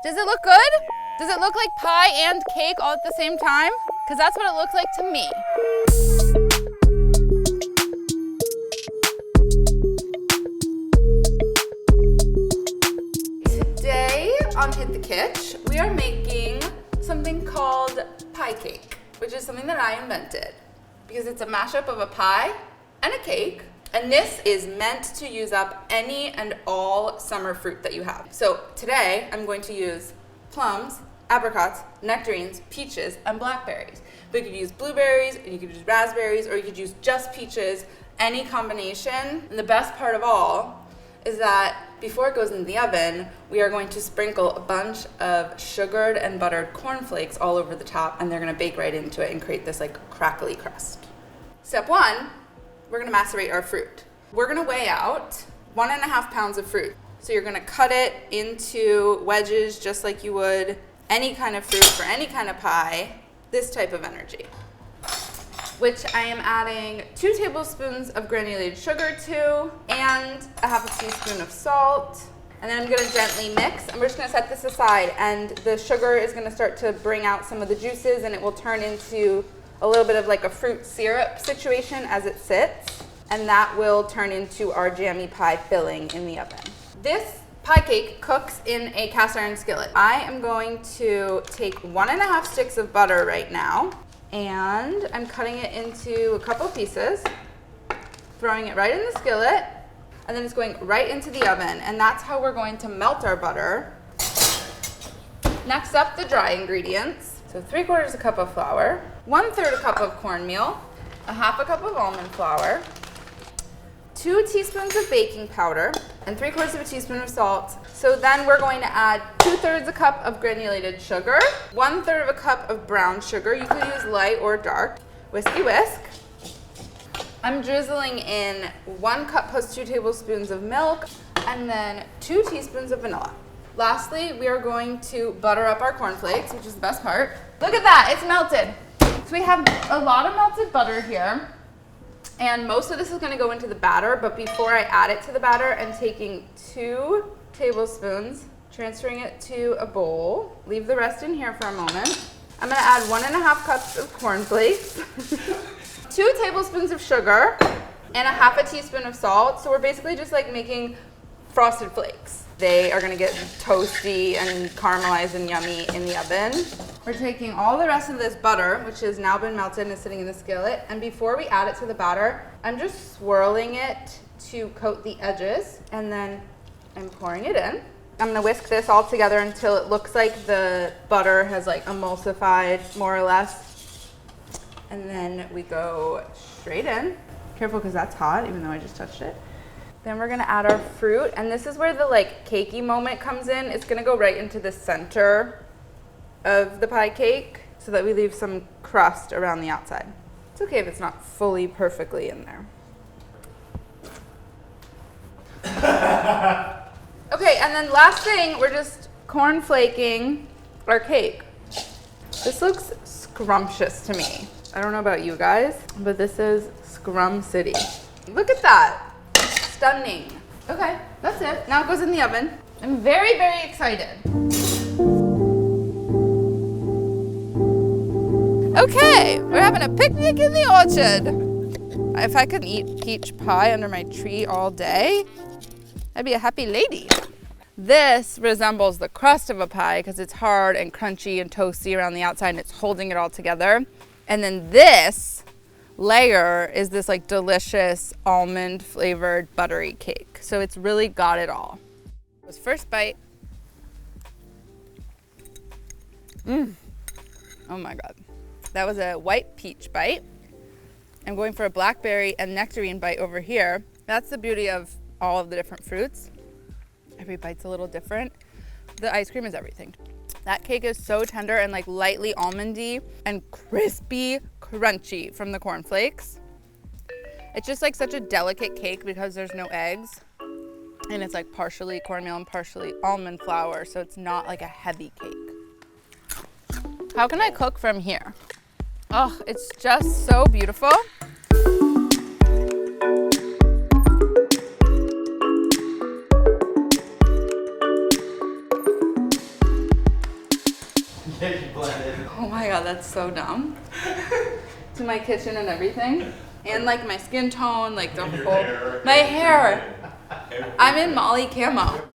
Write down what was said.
Does it look good? Does it look like pie and cake all at the same time? Because that's what it looks like to me. Today on Hit the Kitch, we are making something called pie cake, which is something that I invented because it's a mashup of a pie and a cake. And this is meant to use up any and all summer fruit that you have. So today I'm going to use plums, apricots, nectarines, peaches, and blackberries. But you could use blueberries, and you could use raspberries, or you could use just peaches, any combination. And the best part of all is that before it goes into the oven, we are going to sprinkle a bunch of sugared and buttered cornflakes all over the top, and they're gonna bake right into it and create this like crackly crust. Step one, we're gonna macerate our fruit. We're gonna weigh out 1.5 pounds of fruit. So you're gonna cut it into wedges just like you would any kind of fruit for any kind of pie, this type of energy. Which I am adding 2 tablespoons of granulated sugar to, and a 1/2 teaspoon of salt. And then I'm gonna gently mix, and we're just gonna set this aside, and the sugar is gonna start to bring out some of the juices, and it will turn into a little bit of like a fruit syrup situation as it sits, and that will turn into our jammy pie filling in the oven. This pie cake cooks in a cast iron skillet. I am going to take 1.5 sticks of butter right now, and I'm cutting it into a couple pieces, throwing it right in the skillet, and then it's going right into the oven, and that's how we're going to melt our butter. Next up, the dry ingredients. So 3/4 cup of flour, 1/3 cup of cornmeal, 1/2 cup of almond flour, 2 teaspoons of baking powder, and 3/4 teaspoon of salt. So then we're going to add 2/3 cup of granulated sugar, 1/3 cup of brown sugar. You could use light or dark. Whiskey whisk. I'm drizzling in 1 cup plus 2 tablespoons of milk, and then 2 teaspoons of vanilla. Lastly, we are going to butter up our cornflakes, which is the best part. Look at that, it's melted. So we have a lot of melted butter here, and most of this is gonna go into the batter, but before I add it to the batter, I'm taking 2 tablespoons, transferring it to a bowl. Leave the rest in here for a moment. I'm gonna add 1.5 cups of cornflakes, 2 tablespoons of sugar, and 1/2 teaspoon of salt. So we're basically just like making Frosted Flakes. They are gonna get toasty and caramelized and yummy in the oven. We're taking all the rest of this butter, which has now been melted and is sitting in the skillet, and before we add it to the batter, I'm just swirling it to coat the edges, and then I'm pouring it in. I'm gonna whisk this all together until it looks like the butter has like emulsified more or less. And then we go straight in. Careful, because that's hot, even though I just touched it. Then we're gonna add our fruit, and this is where the like cakey moment comes in. It's gonna go right into the center of the pie cake so that we leave some crust around the outside. It's okay if it's not fully perfectly in there. Okay, and then last thing, we're just corn flaking our cake. This looks scrumptious to me. I don't know about you guys, but this is Scrum City. Look at that. Stunning. Okay, that's it. Now it goes in the oven. I'm very, very excited. Okay, we're having a picnic in the orchard. If I could eat peach pie under my tree all day, I'd be a happy lady. This resembles the crust of a pie because it's hard and crunchy and toasty around the outside, and it's holding it all together. And then this layer is this like delicious almond flavored buttery cake. So it's really got it all. This first bite. Oh my God. That was a white peach bite. I'm going for a blackberry and nectarine bite over here. That's the beauty of all of the different fruits. Every bite's a little different. The ice cream is everything. That cake is so tender and like lightly almondy and crispy, crunchy from the cornflakes. It's just like such a delicate cake because there's no eggs. And it's like partially cornmeal and partially almond flour, so it's not like a heavy cake. How can I cook from here? Oh, it's just so beautiful. Oh my god, that's so dumb. To my kitchen and everything. And like my skin tone, like the whole... My hair! I'm in Molly camo.